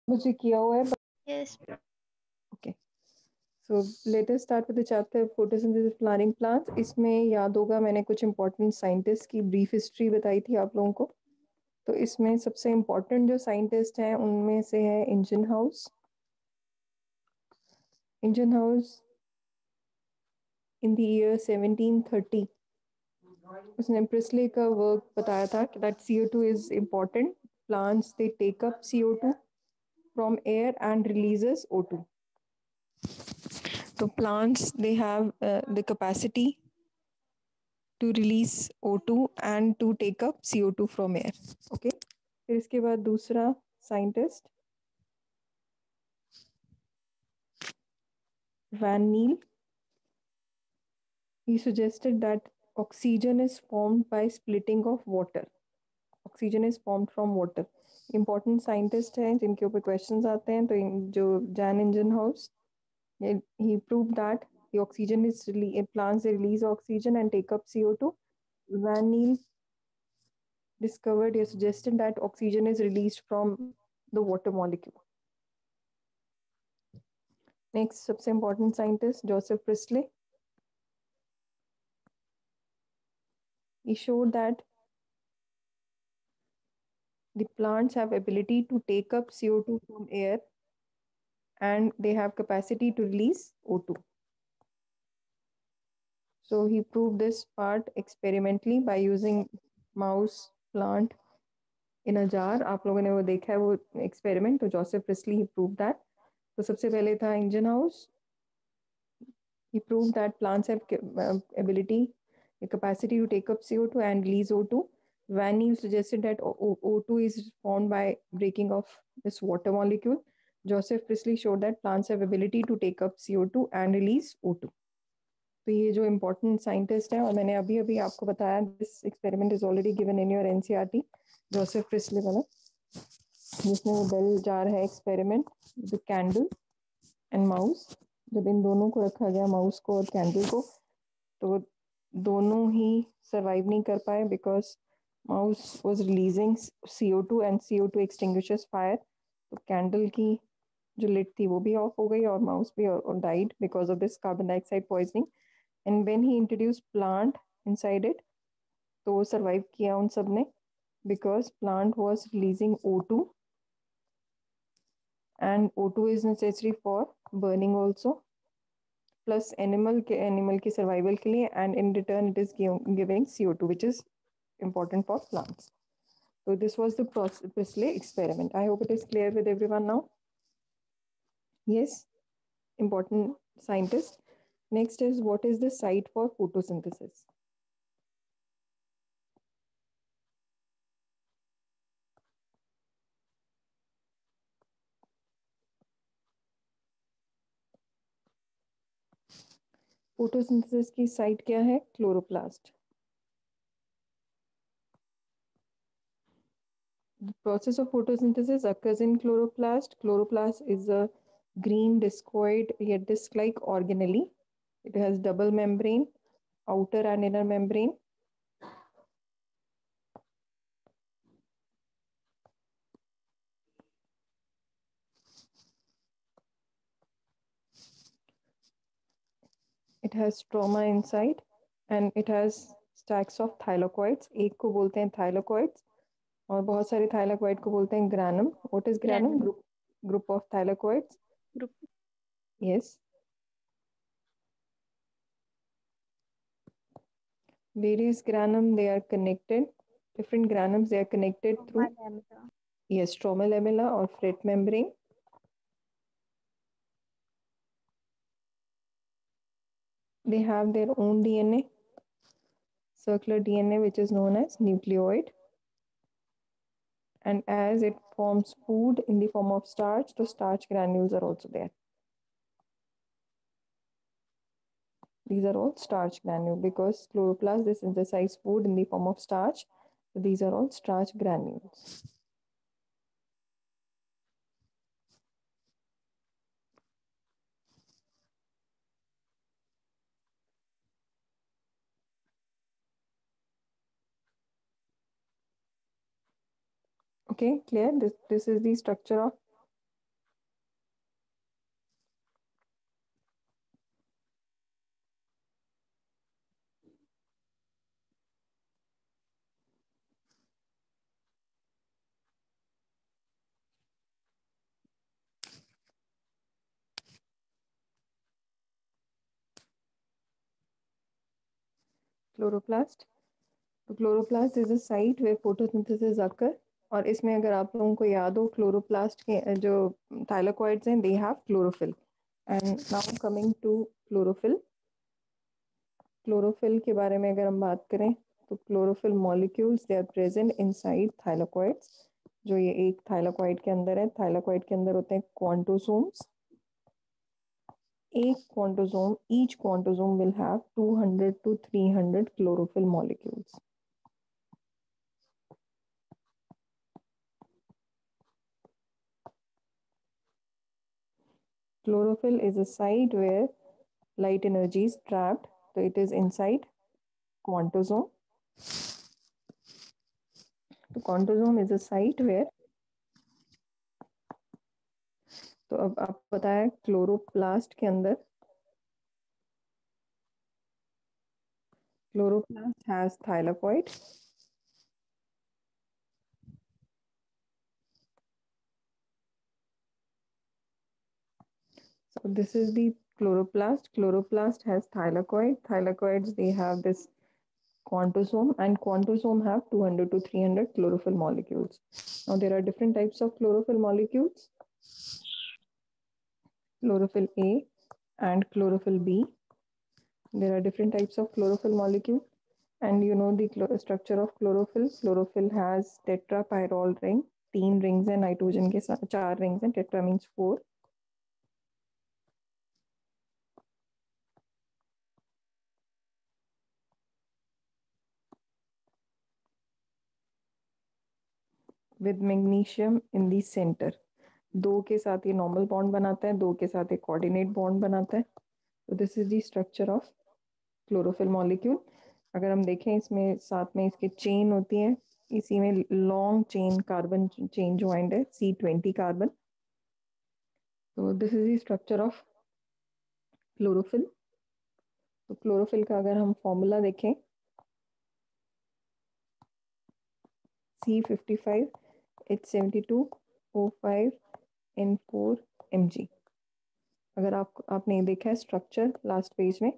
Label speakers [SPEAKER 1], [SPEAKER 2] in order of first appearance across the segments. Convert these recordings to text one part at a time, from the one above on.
[SPEAKER 1] मुझे किया हुआ है
[SPEAKER 2] Yes.
[SPEAKER 1] Okay so let us start with the chapter photosynthesis flowering plants. इसमें याद होगा मैंने कुछ इंपॉर्टेंट साइंटिस्ट की ब्रीफ हिस्ट्री बताई थी आप लोगों को। तो इसमें सबसे इम्पोर्टेंट जो साइंटिस्ट हैं उनमें से है engine house. Engine house in the year 1730 उसने प्रिस्ले का वर्क बताया था कि that CO2 is important. Plants they take up CO2 from air and releases O2. So plants they have the capacity to release O2 and to take up CO2 from air. Okay. फिर इसके बाद दूसरा scientist van Niel, he suggested that oxygen is formed by splitting of water. Oxygen is formed from water. Important scientist हैं जिनके ऊपर questions आते हैं। तो जो Jain engine house, he proved that the oxygen is plants they release oxygen and take up CO2. Van Niel discovered or suggested that oxygen is released from the water molecule. Next, सबसे important scientist Joseph Priestley. He showed that the plants have ability to take up CO2 from air and they have capacity to release O2. So he proved this part experimentally by using mouse plant in a jar। आप लोगों ने वो देखा है वो experiment. तो Joseph priestly he prove that. तो सबसे पहले था engine house. he proved that plants have ability, a capacity to take up CO2 and release O2. Van Niel suggested that O2 is formed by breaking of this water molecule. Joseph Priestley showed that plants have ability to take up CO2 and release O2। तो ये जो important scientist हैं, और मैंने अभी अभी आपको बताया this experiment is already given in your NCERT, Joseph Presley वाला, जिसमें वो बेल जार है experiment the candle and mouse. जब इन दोनों को रखा गया, माउस को और कैंडल को, तो दोनों ही सरवाइव नहीं कर पाए because mouse was releasing CO2 and CO2 extinguishes fire. तो कैंडल की जो लिड थी वो भी ऑफ हो गई और माउस भी died because of this carbon dioxide poisoning. And when he introduce plant inside it, तो वो सरवाइव किया उन सब ने because plant was releasing O2 and O2 is necessary for burning also, plus animal की survival के लिए, and in return it is giving CO2 which is important for plants. So this was the Priestley experiment. I hope it is clear with everyone now. Yes, important scientist. Next is, what is the site for photosynthesis? Photosynthesis की site क्या है? Chloroplast. The process of photosynthesis occurs in chloroplast. Chloroplast is a green discoid yet disc-like organelle. It has double membrane, outer and inner membrane. It has stroma inside and it has stacks of thylakoids. एक को बोलते हैं thylakoids और बहुत सारे thylakoid को बोलते हैं granum. What is granum?
[SPEAKER 2] Granule
[SPEAKER 1] Group of thylakoids.
[SPEAKER 2] group.
[SPEAKER 1] Yes. Various granum they are connected. Different granums they are connected
[SPEAKER 2] Soma
[SPEAKER 1] through,
[SPEAKER 2] lamina.
[SPEAKER 1] yes, stromal lamella or fret membrane. They have their own DNA, circular DNA, which is known as nucleoid. And as it forms food in the form of starch, the starch granules are also there. These are all starch granules because chloroplast they synthesize food in the form of starch. So these are all starch granules. Okay, clear? This is the structure of chloroplast. तो chloroplast is a site where photosynthesis occur, और इसमें अगर आप लोगों को याद हो chloroplast के जो थाइलाकोइड्स हैं they have chlorophyll. And now coming to chlorophyll. Chlorophyll के बारे में अगर हम बात करें तो chlorophyll molecules they are present inside thylakoids. जो ये एक थाइलाकोइड के अंदर है, थाइलाकोइड के अंदर होते हैं क्वांटोसोम्स। एक quantosome, each quantosome will have 200 to 300 chlorophyll molecules. Chlorophyll is a site where light energy is trapped, so it is inside quantosome. The quantosome is a site where, तो अब आप बताया क्लोरोप्लास्ट के अंदर, chloroplast has thylakoid. So this is the chloroplast. Chloroplast has thylakoid. Thylakoids, they have this quantosome, and quantosome have 200 to 300 chlorophyll molecules. Now there are different types of chlorophyll molecules. Chlorophyll A and chlorophyll B. There are different types of chlorophyll molecule, and you know the structure of chlorophyll. Chlorophyll has tetrapyrrole ring, 3 rings हैं nitrogen के साथ, 4 rings हैं, tetra means 4. With magnesium in the center. 2 के साथ ये normal bond बनाता है, 2 के साथ एक coordinate bond बनाता है. So this is the structure of chlorophyll molecule. अगर हम देखें इसमें साथ में इसके चेन होती है, इसी में long chain carbon chain joint है, C20 कार्बन. तो this is the structure of chlorophyll. तो क्लोरोफिल का अगर हम फॉर्मूला देखें, C55H72O5N4Mg. अगर आपने देखा है स्ट्रक्चर लास्ट पेज में,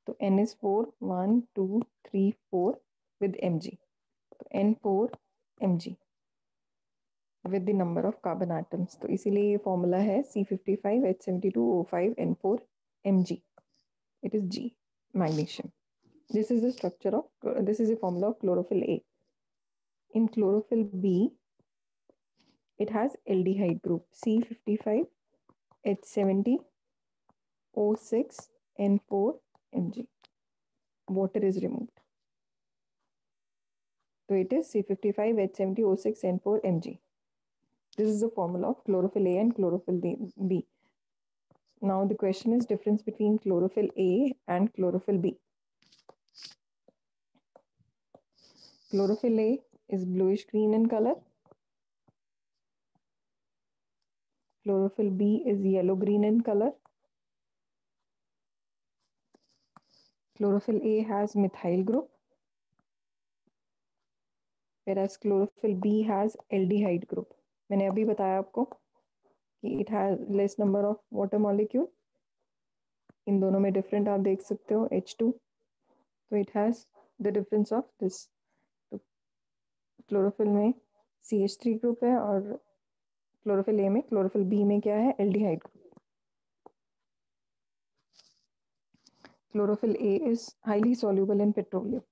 [SPEAKER 1] तो NS4 1 2 3 4 with Mg. तो N4Mg with the number of carbon atoms. तो इसीलिए ये फॉर्मूला है C55H72O5N4Mg. It is G, magnesium. This is the structure of, this is the formula of chlorophyll A. In chlorophyll B, it has aldehyde group C55H70O6N4Mg. Water is removed. So it is C55H70O6N4Mg. This is the formula of chlorophyll A and chlorophyll B. Now the question is difference between chlorophyll A and chlorophyll B. Chlorophyll A is bluish green in color. Chlorophyll B is yellow green in color. Chlorophyll A has methyl group, whereas chlorophyll B has aldehyde group. मैंने अभी बताया आपको कि it has less number of water molecule. इन दोनों में different आप देख सकते हो H2. तो it has the difference of this. तो क्लोरोफिल में CH3 ग्रुप है, और क्लोरोफिल ए में, क्लोरोफिल बी में क्या है, aldehyde group. Chlorophyll A is highly soluble in petroleum.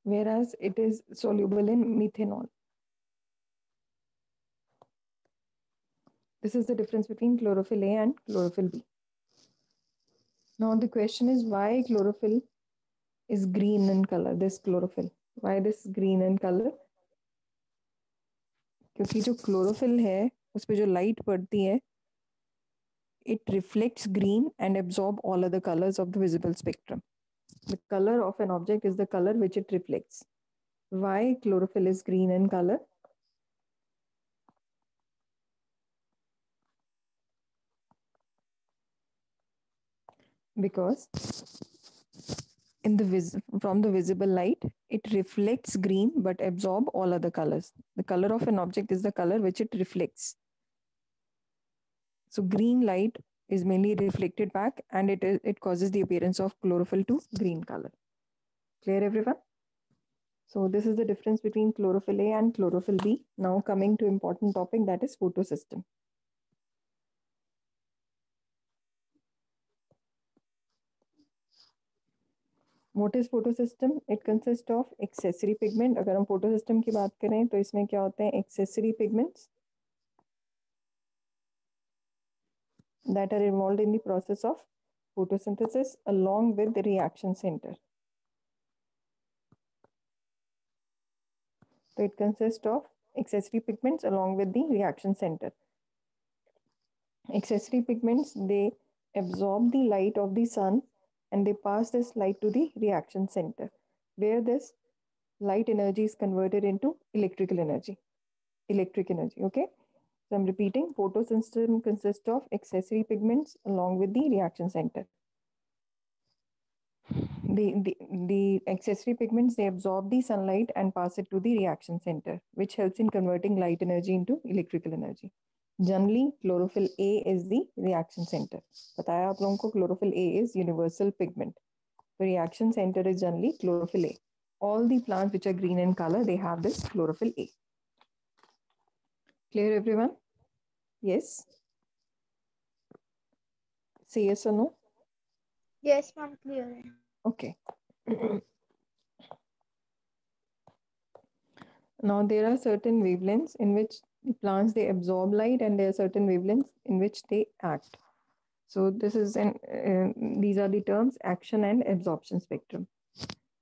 [SPEAKER 1] Whereas it is soluble in methanol. This is the difference between chlorophyll A and chlorophyll B. Now the question is why chlorophyll is green in color, this chlorophyll. Why this green in color? क्योंकि जो chlorophyll है उस पे जो light पड़ती है, it reflects green and absorb all other colors of the visible spectrum. The color of an object is the color which it reflects. Why chlorophyll is green in color? Because in the from the visible light, it reflects green but absorb all other colors. The color of an object is the color which it reflects. So green light is mainly reflected back, and it causes the appearance of chlorophyll to green color. Clear, everyone? So this is the difference between chlorophyll A and chlorophyll B. Now coming to important topic, that is photosystem. What is photosystem? It consists of accessory pigment. अगर हम photosystem की बात करें तो इसमें क्या होते हैं? Accessory pigments that are involved in the process of photosynthesis along with the reaction center. So it consists of accessory pigments along with the reaction center. Accessory pigments, they absorb the light of the sun and they pass this light to the reaction center, where this light energy is converted into electrical energy. Electric energy, okay? So I'm repeating, photosystem consists of accessory pigments along with the reaction center. The accessory pigments, they absorb the sunlight and pass it to the reaction center, which helps in converting light energy into electrical energy. Generally, chlorophyll A is the reaction center. बताया आप लोगों को, chlorophyll A is universal pigment. The reaction center is generally chlorophyll A. All the plants which are green in color, they have this chlorophyll A. Clear, everyone? Yes? Say yes or no?
[SPEAKER 2] Yes, ma'am, clear है.
[SPEAKER 1] Okay. Now there are certain wavelengths in which the plants, they absorb light, and there are certain wavelengths in which they act. So this is these are the terms action and absorption spectrum.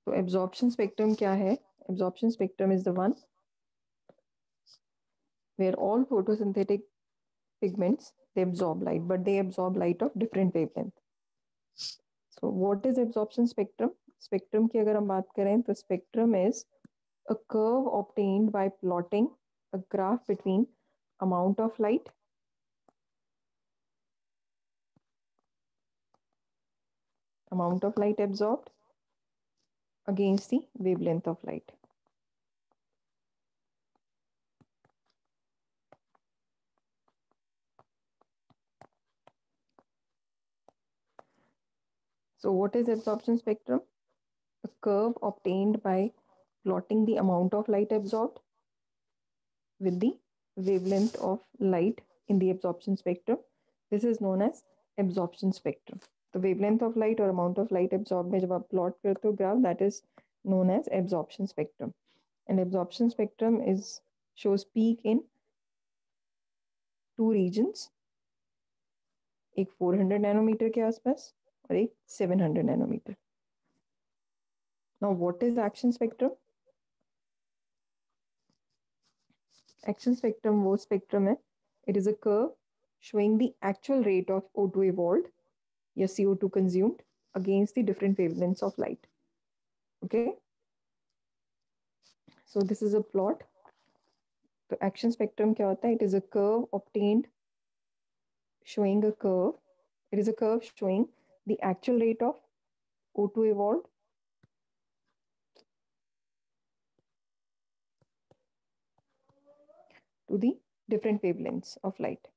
[SPEAKER 1] So absorption spectrum क्या है? Absorption spectrum is the one where all photosynthetic pigments, they absorb light, but they absorb light of different wavelength. So what is absorption spectrum? Spectrum की अगर हम बात करें तो spectrum is a curve obtained by plotting a graph between amount of light absorbed against the wavelength of light. So what is absorption spectrum? A curve obtained by plotting the amount of light absorbed with the wavelength of light in the absorption spectrum. This is known as absorption spectrum. The wavelength of light or amount of light absorbed में जब आप plot करते हो graph, that is known as absorption spectrum. And absorption spectrum is shows peak in two regions, एक 400 nanometre के आसपास और एक 700 nanometre. Now what is action spectrum? Action spectrum वो spectrum है, it is a curve showing the actual rate of O2 evolved या CO2 consumed against the different wavelengths of light. Okay, so this is a plot. तो action spectrum क्या होता है? It is a curve obtained showing a curve. It is a curve showing the actual rate of O2 evolved to the different wavelengths of light.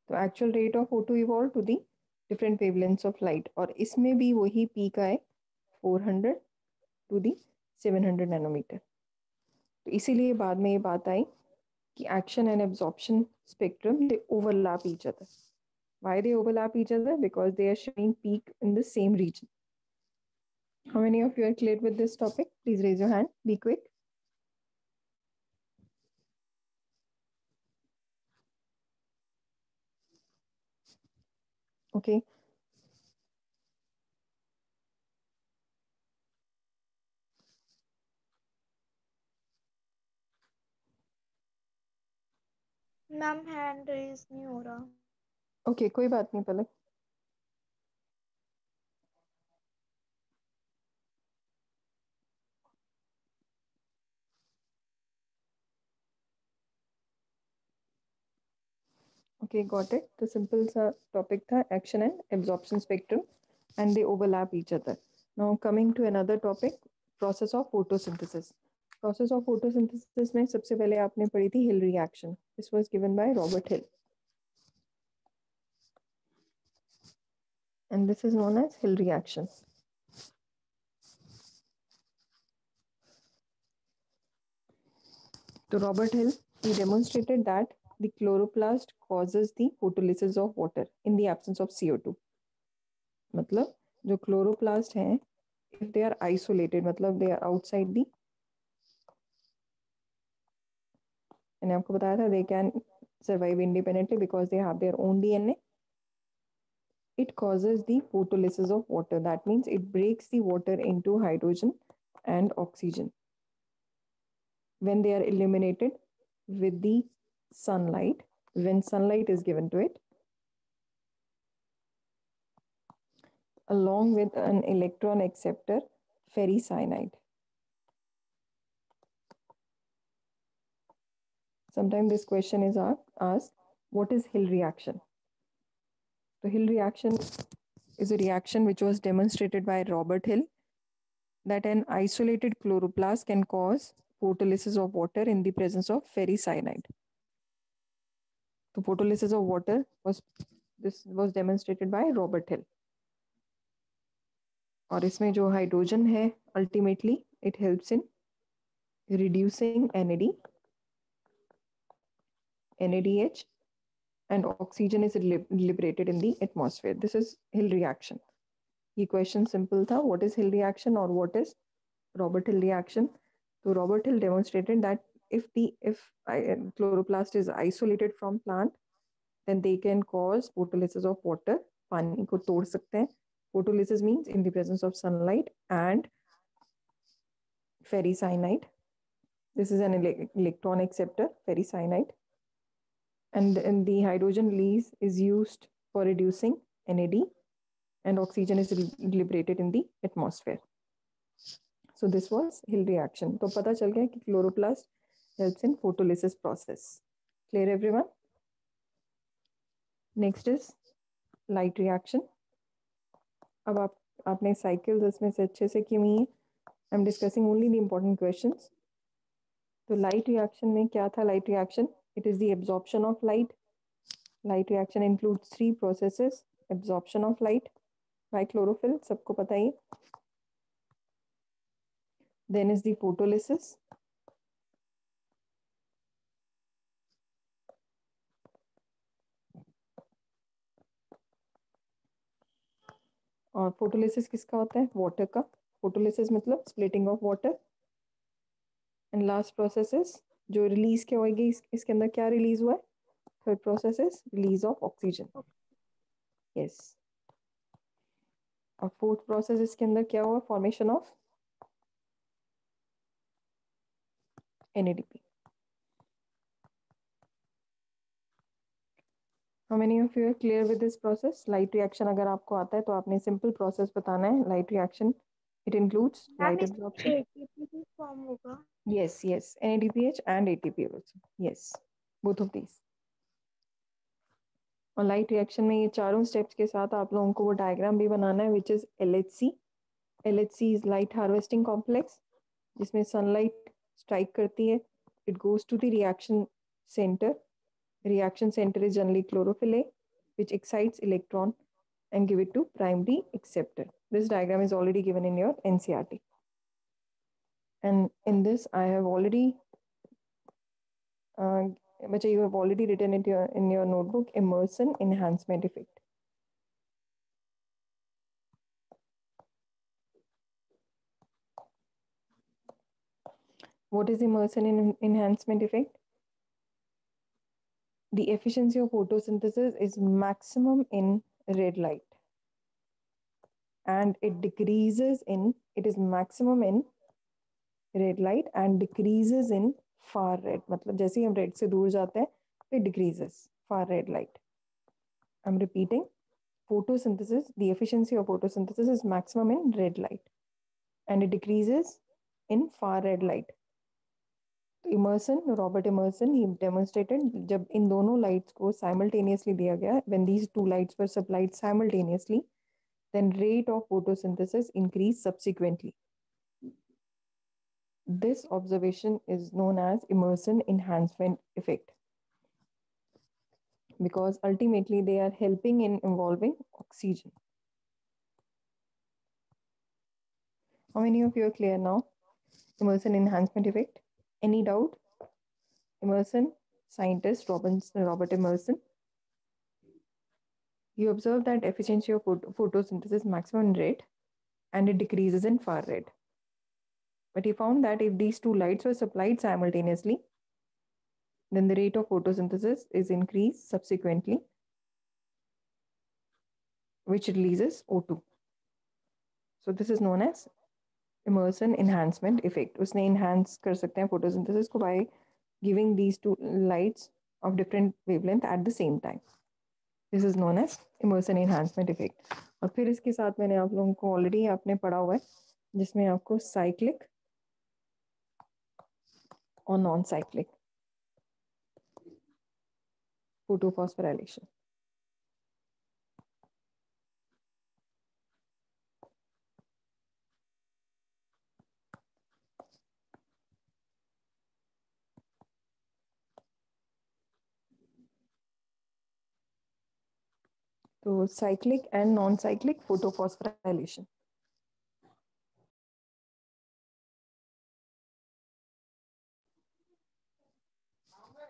[SPEAKER 1] तो actual rate of O2 evolved to the different wavelengths of light, और इसमें भी वही peak आए 400 to the 700 nanometer. तो इसीलिए बाद में ये बात आई कि action and absorption spectrum, they overlap each other. Why they overlap each other? Because they are showing peak in the same region. How many of you are clear with this topic? Please raise your hand. Be quick. Okay.
[SPEAKER 2] Ma'am hand raise नहीं हो रहा.
[SPEAKER 1] Okay, कोई बात नहीं Palak. Okay, got it. The simple topic था action and absorption spectrum, and they overlap each other. Now coming to another topic, process of photosynthesis. Process of photosynthesis में सबसे पहले आपने पढ़ी थी Hill reaction. This was given by Robert Hill and this is known as Hill reaction. To Robert Hill, he demonstrated that the chloroplast causes the photolysis of water in the absence of CO2. मतलब जो chloroplast हैं, if they are isolated, मतलब they are outside the, मैंने आपको बताया था they can survive independently because they have their own DNA. It causes the photolysis of water. That means it breaks the water into hydrogen and oxygen. When they are illuminated with the sunlight, when sunlight is given to it, along with an electron acceptor, ferricyanide. Sometimes this question is asked, what is Hill reaction? The Hill reaction is a reaction which was demonstrated by Robert Hill that an isolated chloroplast can cause photolysis of water in the presence of ferricyanide. The photolysis of water was demonstrated by Robert Hill. और इसमें जो hydrogen है ultimately it helps in reducing NADH, and oxygen is liberated in the atmosphere. This is Hill reaction. ये question simple था, what is Hill reaction or what is Robert Hill reaction? So Robert Hill demonstrated that if chloroplast is isolated from plant, then they can cause photolysis of water. पानी को तोड़ सकते हैं. Photolysis means in the presence of sunlight and ferricyanide. This is an electron acceptor, ferricyanide. And the hydrogen release is used for reducing NAD, and oxygen is liberated in the atmosphere. So this was Hill reaction. तो पता चल गया कि chloroplast helps in photolysis process. Clear everyone? Next is light reaction. अब आपने cycles इसमें से अच्छे से की हुई है. I'm discussing only the important questions. तो light reaction में क्या था light reaction? It is the absorption of light. Light reaction includes 3 processes. Absorption of light by chlorophyll, सबको पता ही. Then is the photolysis. और फोटोलिसिस किसका होता है? वाटर का. फोटोलिसिस मतलब splitting of water. And last process is जो release क्या होगी, इसके अंदर क्या रिलीज हुआ है? Third process is release of oxygen. Yes. और फोर्थ प्रोसेस इसके अंदर क्या हुआ? Formation of NADP. How many of you are clear with this process? Light reaction अगर आपको आता है तो आपने सिंपल प्रोसेस बताना है. Light reaction, it includes
[SPEAKER 2] ma'am
[SPEAKER 1] light
[SPEAKER 2] इसमें
[SPEAKER 1] absorption.
[SPEAKER 2] ATP भी फॉर्म होगा?
[SPEAKER 1] Yes, NADPH and ATP also. Yes, both of these. और लाइट रिएक्शन में ये चारों स्टेप्स के साथ आप लोगों को वो डायग्राम भी बनाना है, which is LHC. LHC is light harvesting complex, जिसमें सनलाइट स्ट्राइक करती है. It goes to the reaction centre. Reaction centre is generally chlorophyll A, which excites electron and give it to primary acceptor. This diagram is already given in your NCERT. And in this I have already but you have already written it in your notebook, immersion enhancement effect. What is immersion enhancement effect? The efficiency of photosynthesis is maximum in red light, and it is maximum in red light and decreases in far red. मतलब जैसे ही हम red से दूर जाते हैं, it decreases far red light. I'm repeating. Photosynthesis, the efficiency of photosynthesis is maximum in red light, and it decreases in far red light. Robert Emerson, he demonstrated जब इन दोनों lights को simultaneously दिया गया, when these two lights were supplied simultaneously, then rate of photosynthesis increased subsequently. This observation is known as immersion enhancement effect because ultimately they are helping in involving oxygen. How many of you are clear now? Immersion enhancement effect. Any doubt? Emerson, scientist Robert Emerson, he observed that efficiency of photosynthesis maximum in red and it decreases in far red. But he found that if these two lights were supplied simultaneously, then the rate of photosynthesis is increased subsequently, which releases O2. So this is known as immersion enhancement effect. उसने enhance कर सकते हैं photosynthesis को by giving these two lights of different wavelength at the same time. This is known as immersion enhancement effect. और फिर इसके साथ मैंने आप लोगों को ऑलरेडी आपने पढ़ा हुआ है जिसमें आपको साइक्लिक और नॉन साइक्लिक फोटोफॉस्फोराइलेशन. तो cyclic and non cyclic photophosphorylation.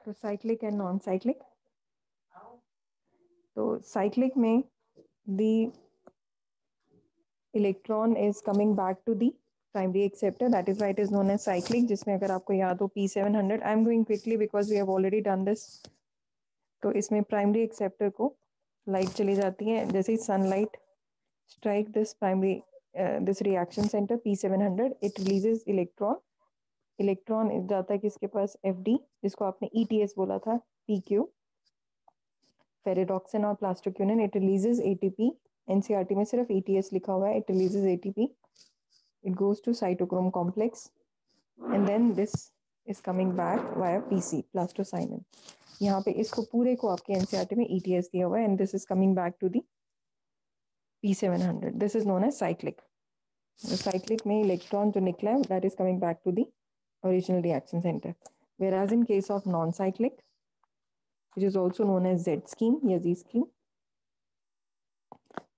[SPEAKER 1] तो साइक्लिक एंड नॉन साइक्लिक. तो साइक्लिक में the electron is coming back to the primary acceptor, that is why it is known as cyclic. जिसमें अगर आपको याद हो P700, I am going quickly because we have already done this. तो इसमें primary acceptor को light चली जाती है जैसे ही sunlight strike this primary this reaction centre P700, it releases electron. Electron जाता है किसके पास? FD, जिसको आपने ETS बोला था, PQ, फेरिडॉक्सिन और plastoquinone. It releases ATP. NCERT में सिर्फ ETS लिखा हुआ है. It releases ATP. It goes to cytochrome complex and then this is coming back via PC, plastocyanin. यहाँ पे इसको पूरे को आपके एनसीईआरटी में ETS दिया हुआ है and this is coming back to the P700. This is known as cyclic. The cyclic में इलेक्ट्रॉन जो निकला है that is coming back to the original reaction center. Whereas in case of non-cyclic, which is also known as Z scheme या Z scheme,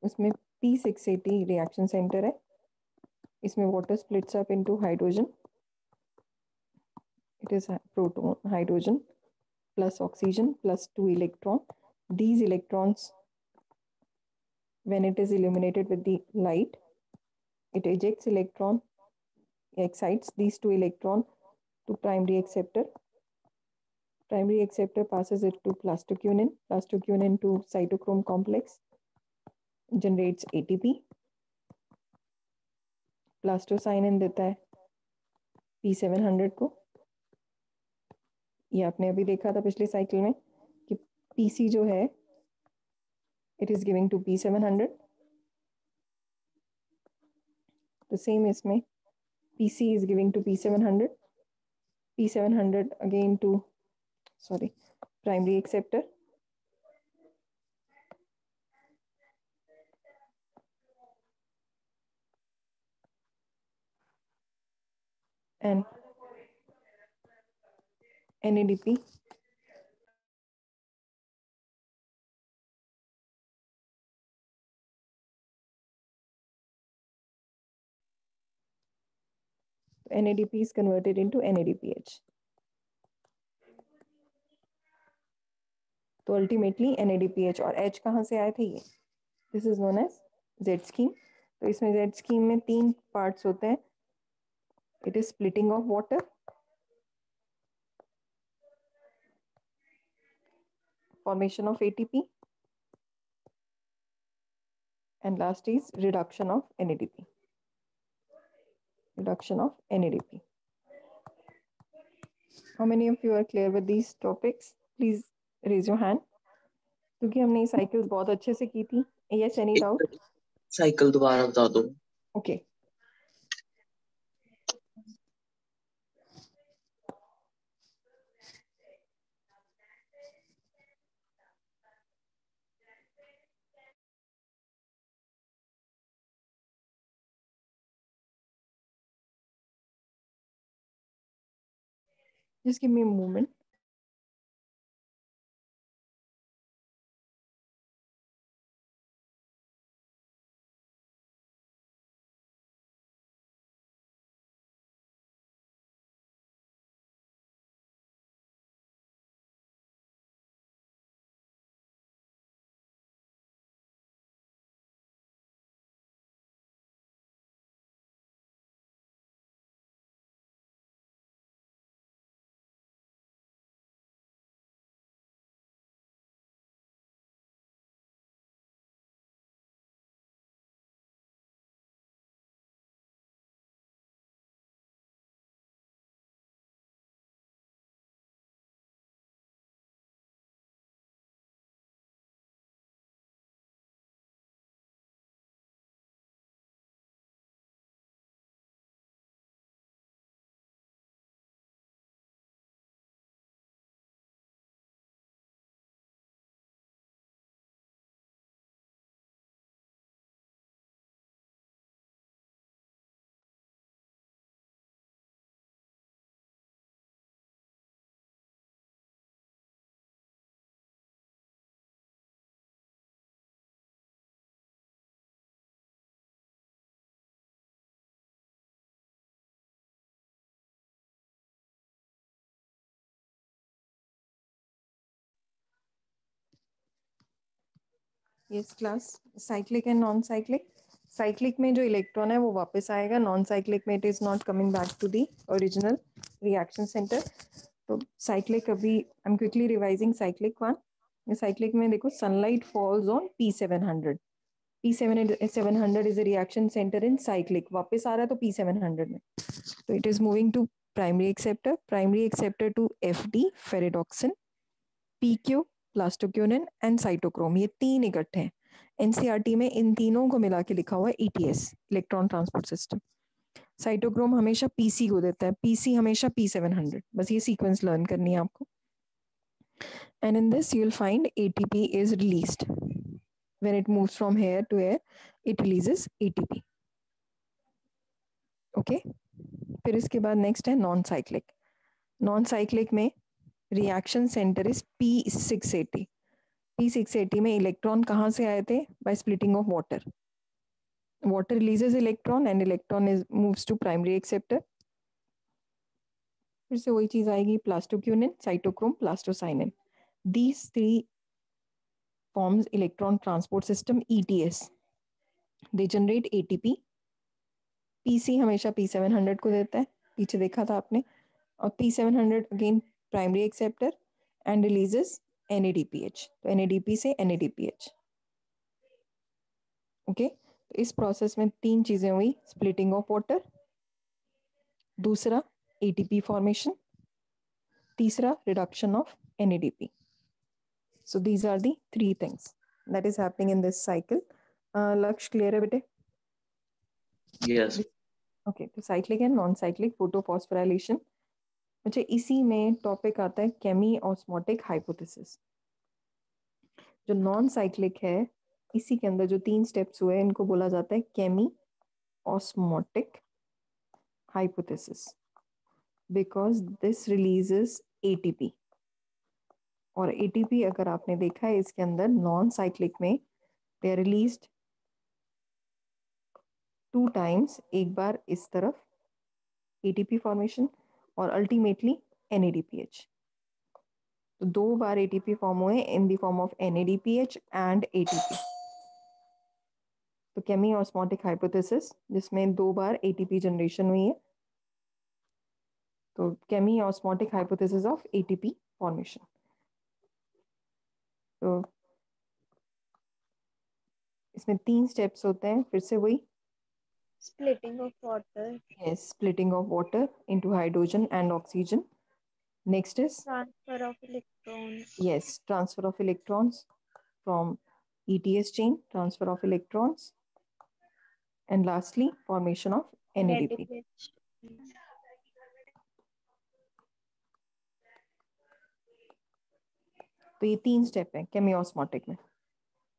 [SPEAKER 1] उसमें P680 reaction center है. इसमें water splits up into hydrogen. It is proton, hydrogen plus oxygen plus 2 electron. These electrons, when it is illuminated with the light, it ejects electron, excites these 2 electron to primary acceptor. Primary acceptor passes it to plastocunin. Plastocunin to cytochrome complex, generates ATP. Plastocyanin देता है P700 को. ये आपने अभी देखा था पिछली cycle में कि PC जो है it is giving to P700. The same इसमें PC is giving to P700. P700 again to primary acceptor. And NADP NADP is converted into NADPH. तो अल्टीमेटली NADPH. और H कहाँ से आए थे? ये this is known as Z scheme. तो इसमें Z स्कीम में 3 पार्ट्स होते हैं. It is splitting of water, formation of ATP, and last is reduction of NADP. Reduction of NADP. How many of you are clear with these topics? Please raise your hand. क्योंकि हमने ये cycles बहुत अच्छे से की थी. Yes, any doubt?
[SPEAKER 3] Cycle दोबारा बता दो.
[SPEAKER 1] Okay. Just give me a moment. Yes class, cyclic and non cyclic. Cyclic में जो इलेक्ट्रॉन है वो वापस आएगा, नॉन साइक्लिक में it is not coming back to the original reaction centre. तो साइक्लिक अभी I am quickly revising cyclic one. Cyclic में देखो sunlight falls on P700. P700 is a reaction centre in cyclic. वापस आ रहा है तो P700 में. तो it is moving to primary acceptor to FD ferredoxin, PQ plastoquinone and cytochrome. ये तीन इकट्ठे हैं. एनसीईआरटी में इन तीनों को मिला के लिखा हुआ है ETS, electron transport system. Cytochrome हमेशा PC को देता है, PC हमेशा P700. बस ये सीक्वेंस लर्न करनी है आपको. And in this you'll find ATP is released. When it moves from here to here, it releases ATP. Okay. फिर इसके बाद नेक्स्ट है नॉन साइक्लिक. नॉन साइक्लिक में reaction centre is P680. P680 में electron कहाँ से आए थे? By splitting of water. Water releases electron and electron is moves to primary acceptor. फिर से वही चीज आएगी, plastoquinone, cytochrome, plastocyanin. These three forms electron transport system ETS. They generate ATP. PC हमेशा P700 को देता है, पीछे देखा था आपने. और P700 again primary acceptor and releases NADPH. तो NADP से NADPH. ओके. तो इस प्रोसेस में तीन चीजें हुई, स्प्लिटिंग ऑफ वाटर, दूसरा ATP फॉर्मेशन, तीसरा reduction of NADP. So these are the three things that is happening in this cycle. Laksh, clear है बेटे?
[SPEAKER 3] Yes.
[SPEAKER 1] ओके. तो cyclic and non cyclic photophosphorylation. अच्छा, इसी में टॉपिक आता है केमी ऑस्मोटिक हाइपोथेसिस. जो नॉन साइक्लिक है इसी के अंदर जो तीन स्टेप्स हुए इनको बोला जाता है chemiosmotic hypothesis, because this releases ATP. और ATP अगर आपने देखा है इसके अंदर नॉन साइक्लिक में दे आर रिलीज्ड 2 times, एक बार इस तरफ ATP फॉर्मेशन और अल्टीमेटली NADPH. तो 2 बार ATP फॉर्म हुए in the form of NADPH and ATP. तो केमी ऑस्मोटिक हाइपोथेसिस जिसमें 2 बार ATP जनरेशन हुई है. तो chemiosmotic hypothesis of ATP formation. तो इसमें 3 स्टेप्स होते हैं. फिर से वही,
[SPEAKER 2] Splitting of water,
[SPEAKER 1] yes, splitting of water into hydrogen and oxygen. Next is,
[SPEAKER 2] transfer of electrons,
[SPEAKER 1] yes, transfer of electrons from ETS chain, transfer of electrons, and lastly formation of NADP.
[SPEAKER 2] NADPH.
[SPEAKER 1] तो ये 3 step है केमी osmotic में.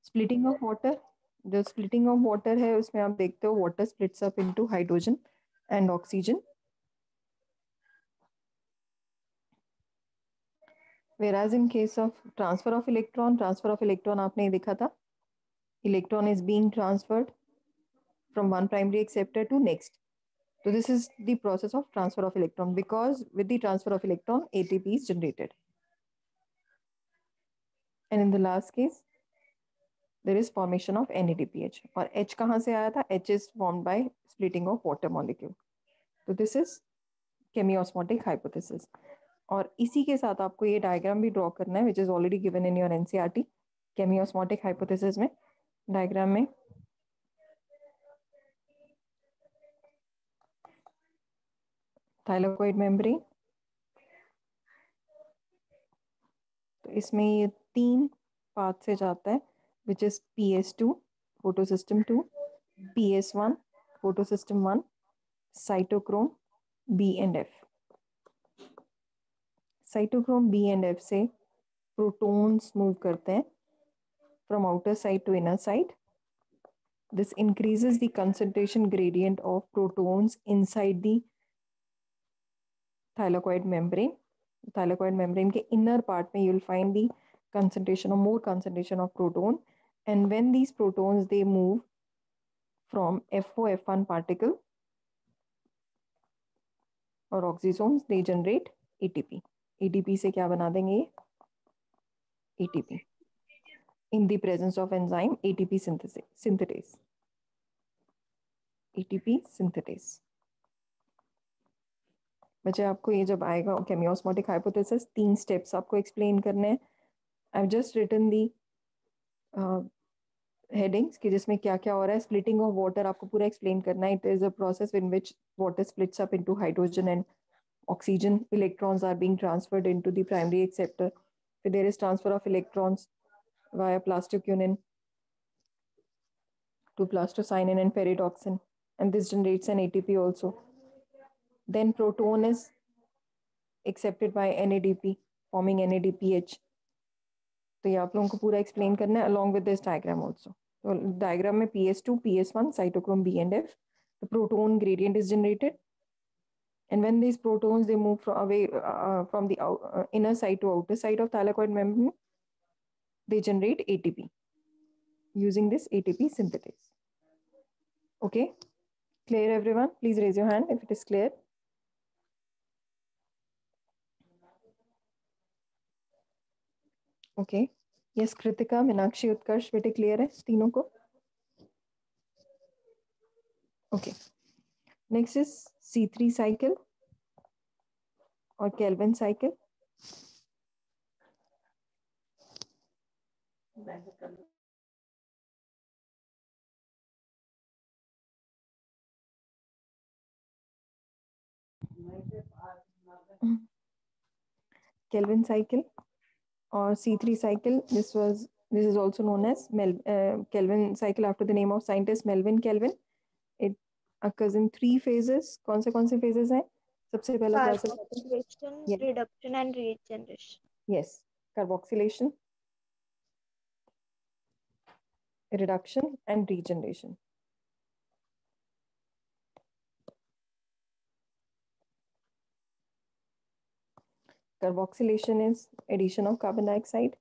[SPEAKER 1] Splitting of water, जो splitting of water है उसमें आप देखते हो water splits up into hydrogen and oxygen. Whereas in case of transfer of electron आपने देखा था, electron is being transferred from one primary acceptor to next. So this is the process of transfer of electron, because with the transfer of electron ATP is generated. And in the last case there is formation of NADPH. और H कहाँ से आया था? H is formed by splitting of water molecule. So this is chemiosmotic hypothesis. और इसी के साथ आपको ये डायग्राम भी ड्रॉ करना है, which is already given in your NCERT. chemiosmotic hypothesis में डायग्राम में thylakoid membrane, तो इसमें ये 3 पार्ट से जाता है, which is PS2 photosystem 2, PS1 photosystem 1, cytochrome B and F. cytochrome B and F से protons move करते हैं from outer side to inner side. This increases the concentration gradient of protons inside the thylakoid membrane. Thylakoid membrane के inner part में you will find the concentration or more concentration of proton, and when these protons they move from FO-F1 particle or oxysomes, they generate ATP. ATP से क्या बना देंगे? ATP. In the presence of enzyme ATP synthetase. ATP synthetase. बच्चे आपको ये जब आएगा chemiosmotic hypothesis 3 steps आपको explain करने हैं. I've just written the headings कि जिसमें क्या क्या हो रहा है. Splitting of water आपको पूरा explain करना है. It is a process in which water splits up into hydrogen and oxygen. Electrons are being transferred into the primary acceptor. So there is transfer of electrons via plastoquinin to plastocyanin and ferritoxin, and this generates an ATP also. Then proton is accepted by NADP, forming NADPH. तो ये आप लोगों को पूरा explain करना है along with this diagram also. तो diagram में PS2, PS1, cytochrome B and F, the proton gradient is generated, and when these protons they move from away from the inner side to outer side of thylakoid membrane, they generate ATP using this ATP synthetase. Okay, clear everyone? Please raise your hand if it is clear. Okay. Yes, Kritika, Meenakshi, Utkarsh, बेटे clear है तीनों को? Okay. Next is C3 cycle or Kelvin cycle. Kelvin cycle or C3 cycle. This is also known as Kelvin cycle after the name of scientist Melvin Kelvin. It occurs in 3 phases. कौन से phases हैं? सबसे पहला process
[SPEAKER 2] carboxylation,
[SPEAKER 1] yeah.
[SPEAKER 2] reduction and regeneration.
[SPEAKER 1] Yes, carboxylation, reduction and regeneration. Carboxylation is addition of carbon dioxide.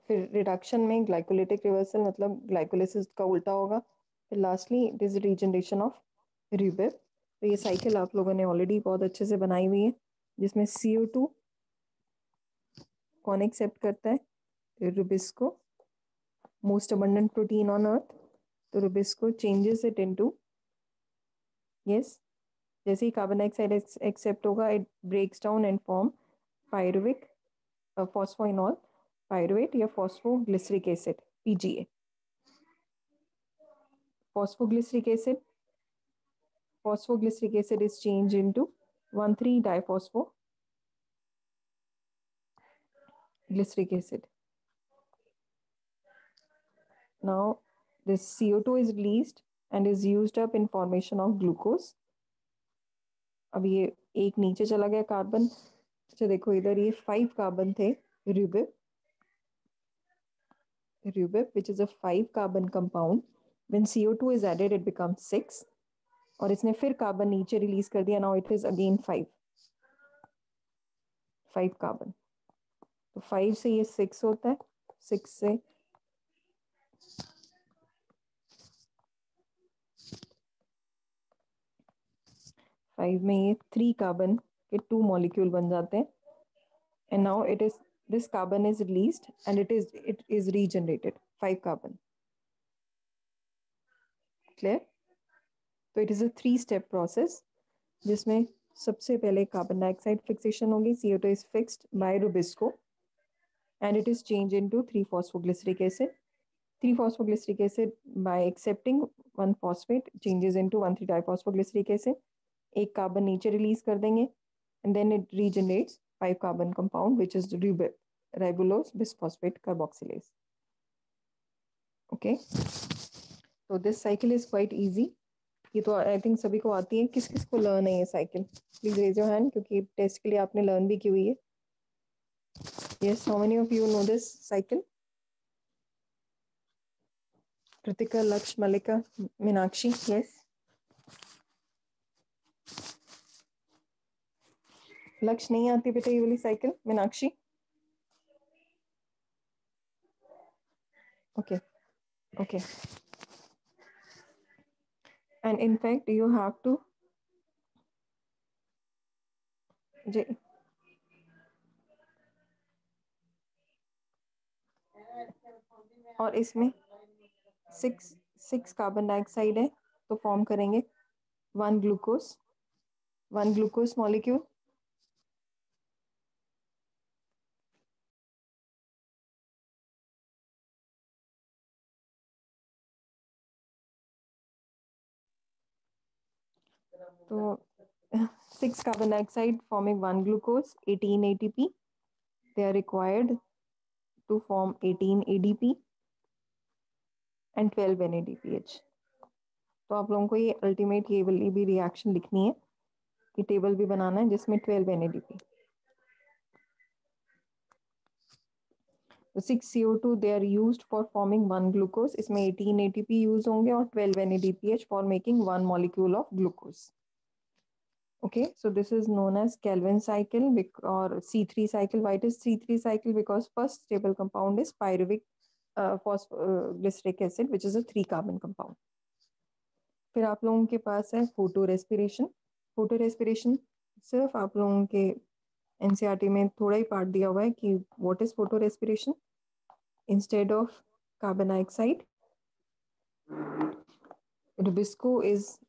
[SPEAKER 1] फिर reduction में glycolytic reversal मतलब glycolysis का उल्टा होगा. फिर lastly it is regeneration of RuBP. तो ये साइकिल आप लोगों ने ऑलरेडी बहुत अच्छे से बनाई हुई है, जिसमें CO2 कौन एक्सेप्ट करता है? Rubisco, most abundant protein on earth. तो rubisco changes it into, yes, जैसे ही कार्बन डाइऑक्साइड एक्सेप्ट होगा it breaks down and form pyruvic phosphoenol pyruvate या phosphoglyceric acid PGA. Phosphoglyceric acid is changed into 1,3-diphosphoglyceric acid. Now this CO2 is released and is used up in formation of glucose. अब ये एक नीचे चला गया carbon. अच्छा देखो इधर ये 5 कार्बन थे rubib, which is a 5 carbon compound. When CO2 is added it becomes 6, और इसने फिर कार्बन नीचे रिलीज कर दिया. Now it is again 5. 5 carbon, तो 5 से ये 6 होता है, 6 से 5 में ये 3 कार्बन के 2 मॉलिक्यूल बन जाते हैं, and now this carbon is released and it is regenerated 5 carbon. Clear? तो it is a 3-step process जिसमें सबसे पहले कार्बन डाइऑक्साइड फिक्सेशन होगी, CO2 is fixed by Rubisco and it is changed into 3-phosphoglyceric acid. 3-phosphoglyceric acid by accepting 1 phosphate changes into 1,3-diphosphoglyceric acid. एक carbon नीचे release कर देंगे and then it regenerates 5 carbon compound which is ribulose bisphosphate carboxylase. Okay, so this cycle is quite easy. ये तो I think सभी को आती है. किस किस को लर्न है ये cycle? Please raise your hand, क्योंकि टेस्ट के लिए आपने लर्न भी की हुई है. Yes, how many of you know this cycle? Kritika, Lakshya, Mallika, Meenakshi. Yes, लक्ष्य नहीं आती बेटा ये वाली cycle. Meenakshi? Okay okay. And in fact you have to और इसमें 6 कार्बन डाइऑक्साइड है, तो फॉर्म करेंगे 1 ग्लूकोज मॉलिक्यूल. तो 6 carbon dioxide forming 1 glucose, 18 ATP. They are required to form 18 ADP and 12 NADPH. तो आप लोगों को ये अल्टीमेट ये वाली भी रिएक्शन लिखनी है, ये टेबल भी बनाना है जिसमें 12 NADP. तो 6 CO2 they are used for forming 1 glucose. इसमें 18 ATP यूज होंगे और 12 NADPH for making 1 molecule of glucose. Okay, so this is known as Calvin cycle or C3 cycle. Why it is C3 cycle? Because first stable compound is pyruvic phosphoglyceric acid, which is a 3 carbon compound. फिर आप लोगों के पास है photo respiration. Photo respiration सिर्फ आप लोगों के NCERT में थोड़ा ही पार्ट दिया हुआ है कि what is photo respiration. Instead of carbon dioxide, Rubisco is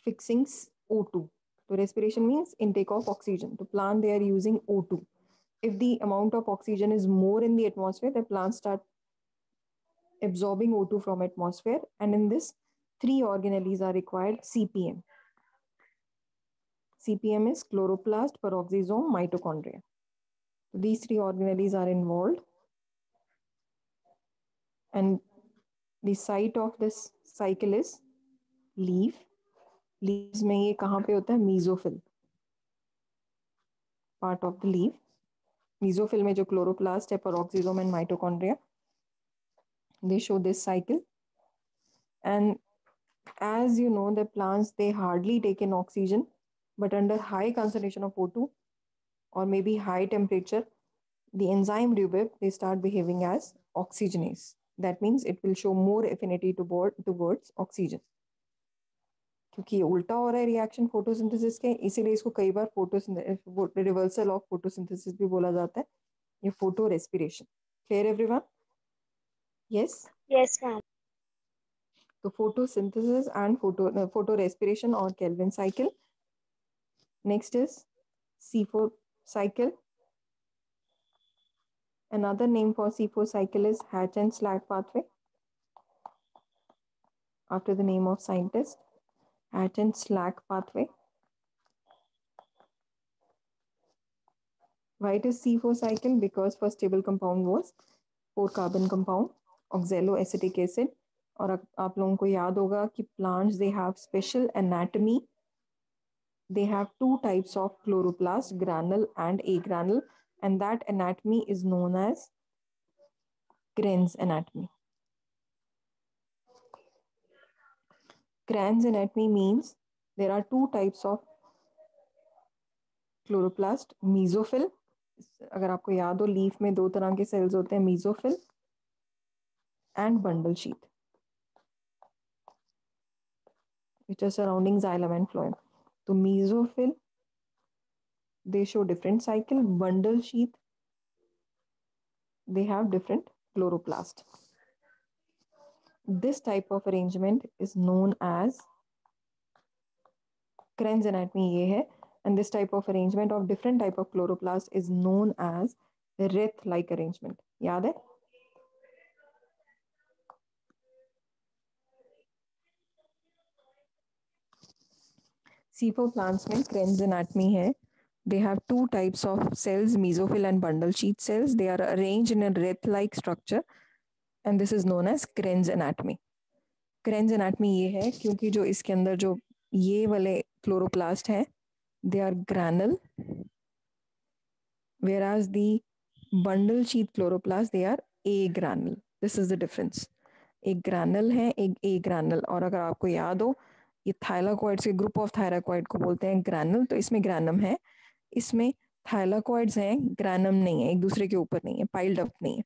[SPEAKER 1] fixing O2. So respiration means intake of oxygen. To plant they are using O2. If the amount of oxygen is more in the atmosphere, the plants start absorbing O2 from atmosphere, and in this 3 organelles are required. CPM is chloroplast, peroxisome, mitochondria. These 3 organelles are involved, and the site of this cycle is leaf. Leaves में ये कहाँ पे होता है? Mesophyll. Part of the leaf. Mesophyll में जो chloroplast है, peroxisome and mitochondria, they show this cycle. And as you know, the plants, they hardly take in oxygen, but under high concentration of O2 or maybe high temperature, the enzyme Rubib, they start behaving as oxygenase. That means it will show more affinity towards oxygen. क्योंकि ये उल्टा हो रहा है reaction photosynthesis के, इसीलिए इसको कई बार रिवर्सल ऑफ फोटोसिंथेसिस भी बोला जाता है. ये photo respiration. Clear everyone? Yes.
[SPEAKER 2] Yes, ma'am.
[SPEAKER 1] तो photosynthesis and photo respiration or Calvin cycle. Next is C4 cycle. Another name for C4 cycle is Hatch and Slack pathway, after the name of scientist. Hatch and Slack pathway. Why it is C4 cycle? Because first stable compound was 4 carbon compound, oxaloacetic acid. और आप लोगों को याद होगा कि plants, they have special anatomy. They have 2 types of chloroplast, granule and agranule, and that anatomy is known as Kranz anatomy. Kranz anatomy means there are 2 types of chloroplast, mesophyll, अगर आपको याद हो लीफ में 2 तरह के sales होते हैं, mesophyll and bundle sheath which are surrounding xylem and phloem. तो mesophil, they show different cycle. Bundle sheath, they have different chloroplast. This type of arrangement is known as Krenz anatomy ये है, and this type of arrangement of different type of chloroplast is known as wreath-like arrangement. याद है? C4 plants में Krenz anatomy है. They have 2 types of cells, mesophil and bundle sheath cells. They are arranged in a wreath-like structure, and this is known as Krenz anatomy. Krenz anatomy ये है क्योंकि जो इसके अंदर जो ये वाले क्लोरोप्लास्ट हैं, they are granule, whereas the bundle sheath chloroplast, they are agranule. This is the difference. एक ग्रैनल है, एक ए ग्रैनल. और अगर आपको याद हो, ये थाइलाकॉइड्स के ग्रुप ऑफ थायराकॉइड को बोलते हैं ग्रैनल. तो इसमें ग्रैनम है, इसमें थाइलाकॉइड्स हैं, ग्रैनम नहीं है, एक दूसरे के ऊपर नहीं है, पाइल्ड अप नहीं है.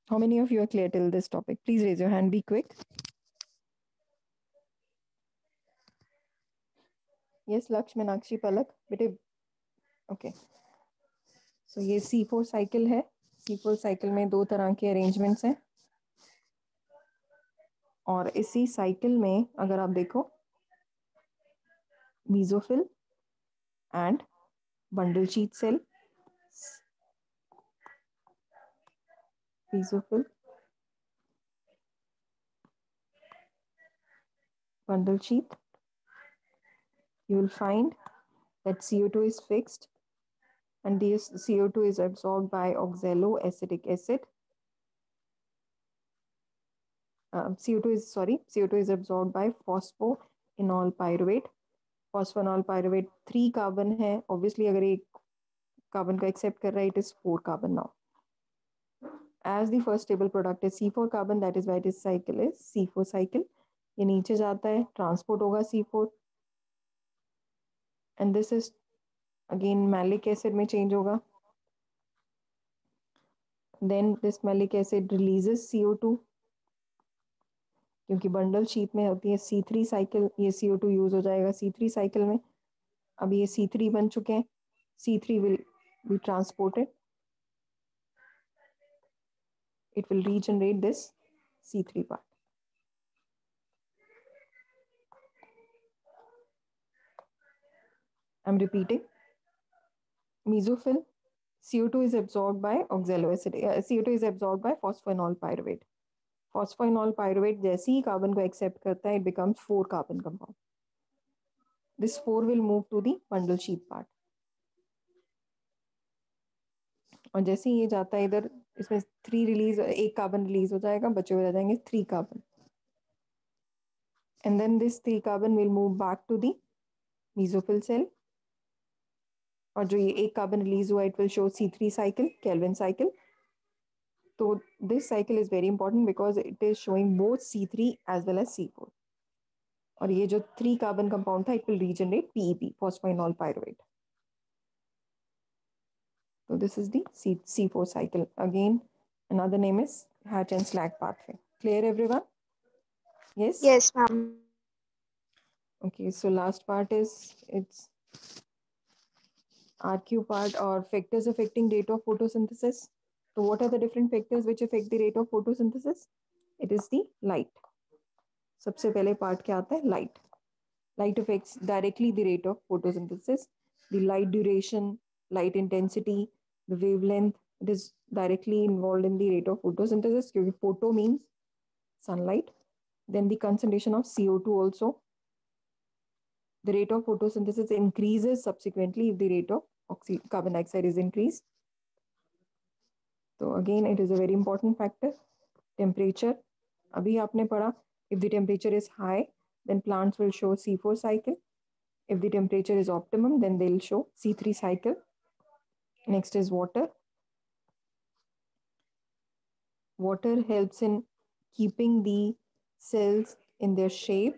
[SPEAKER 1] How many of you are clear till this topic? Please raise your hand, be quick. Yes, Lakshmi, Meenakshi, Palak, बेटे. Okay. So ये C4 साइकिल है. C4 साइकिल में 2 तरह के अरेंजमेंट्स हैं, और इसी साइकिल में अगर आप देखो mesophil and bundle sheath cell, mesophil, bundle sheath, you will find that CO2 is fixed, and this CO2 is absorbed by oxaloacetic acid. CO2 is absorbed by phosphoenol pyruvate. Phosphoenol pyruvate 3 carbon है. Obviously अगर एक carbon को accept कर रहा है, it is 4 carbon now. As the first stable product is C4 carbon, that is why this cycle is C4 cycle. ये नीचे जाता है, ट्रांसपोर्ट होगा C4, and this is again malic acid में change होगा. Then this malic acid releases CO2, क्योंकि bundle sheath में होती है C3 साइकिल. ये CO2 यूज हो जाएगा C3 साइकिल में. अब ये C3 बन चुके हैं. C3 will be transported. It will regenerate this C3 part. I'm repeating. Mesophil, CO2 is absorbed by oxaloacetic. CO2 is absorbed by phosphoenol pyruvate. Phosphoenol pyruvate जैसे ही कार्बन को एक्सेप्ट करता है, it becomes 4 carbon compound. This 4 will move to the bundle sheath part. और जैसे ही ये जाता है इधर, इसमें 3 रिलीज, 1 कार्बन रिलीज हो जाएगा, बचे हुए रह जाएंगे 3 carbon. And then this 3 carbon will move back to the mesophil cell. और जो ये 1 कार्बन रिलीज हुआ, it will show C3 cycle, Kelvin cycle. So this cycle is very important because it is showing both C3 as well as C4. और ये जो 3 carbon compound था, it will regenerate PEP, phosphoenol pyruvate. So this is the C4 cycle. Again, another name is Hatch and Slack pathway. Clear, everyone? Yes?
[SPEAKER 2] Yes, ma'am.
[SPEAKER 1] Okay, so last part is its RQ part, or factors affecting rate of photosynthesis. So what are the different factors which affect the rate of photosynthesis? It is the light. सबसे पहले part क्या आता है? Light. Light affects directly the rate of photosynthesis. The light duration, light intensity, the wavelength, it is directly involved in the rate of photosynthesis, because photo means sunlight. Then the concentration of CO2 also. The rate of photosynthesis increases subsequently if the rate of carbon dioxide is increased. So again, it is a very important factor. Temperature. अभी आपने पढ़ा, if the temperature is high, then plants will show C4 cycle. If the temperature is optimum, then they'll show C3 cycle. Next is water. Water helps in keeping the cells in their shape.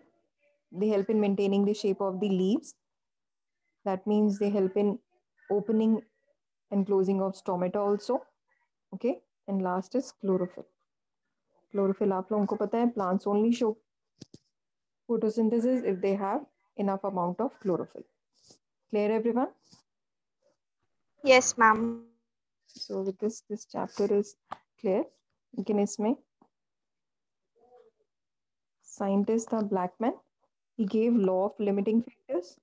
[SPEAKER 1] They help in maintaining the shape of the leaves. That means they help in opening and closing of stomata also. Okay, and last is chlorophyll. Chlorophyll आप लोगों को पता है plants only show photosynthesis if they have enough amount of chlorophyll. Clear everyone?
[SPEAKER 2] Yes, ma'am.
[SPEAKER 1] So with this chapter is clear. लेकिन इसमें scientist था Blackman. He gave law of limiting factors.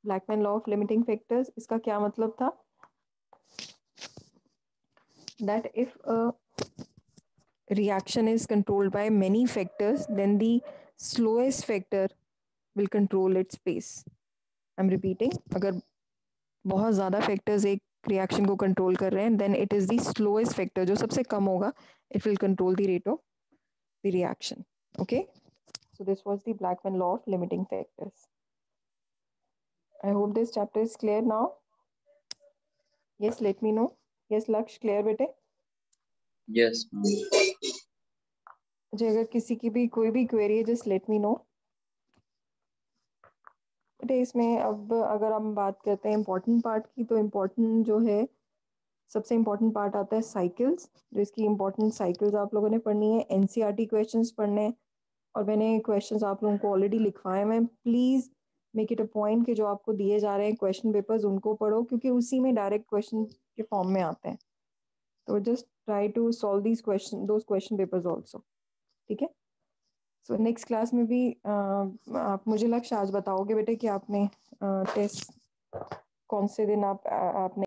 [SPEAKER 1] Blackman law of limiting factors. इसका क्या मतलब था? That if a reaction is controlled by many factors, then the slowest factor will control its pace. I'm repeating. अगर बहुत ज़्यादा factors एक reaction को control कर रहे हैं, then it is the slowest factor जो सबसे कम होगा. It will control the rate of the reaction. Okay. So this was the Blackman law of limiting factors. I hope this chapter is clear now. Yes, let me know. Yes, Laksh, clear बेटे?
[SPEAKER 3] Yes, ma'am.
[SPEAKER 1] मुझे अगर किसी की भी कोई भी query है just let me know. बेटे इसमें अब अगर हम बात करते हैं इम्पोर्टेंट पार्ट की, तो इम्पोर्टेंट जो है सबसे इम्पोर्टेंट पार्ट आता है साइकिल्स. जो इसकी इम्पोर्टेंट साइकिल्स आप लोगों ने पढ़नी है. एनसीईआरटी क्वेश्चंस पढ़ने हैं और मैंने क्वेश्चंस आप लोगों को ऑलरेडी लिखवाए हैं. Please make it a point कि जो आपको दिए जा रहे हैं क्वेश्चन पेपर्स उनको पढ़ो, क्योंकि उसी में डायरेक्ट क्वेश्चन के फॉर्म में आते हैं. तो just try to solve these question, those question papers also. ठीक है. सो नेक्स्ट क्लास में भी आप मुझे लक्ष्य आज बताओगे बेटे कि आपने टेस्ट कौन से दिन आपने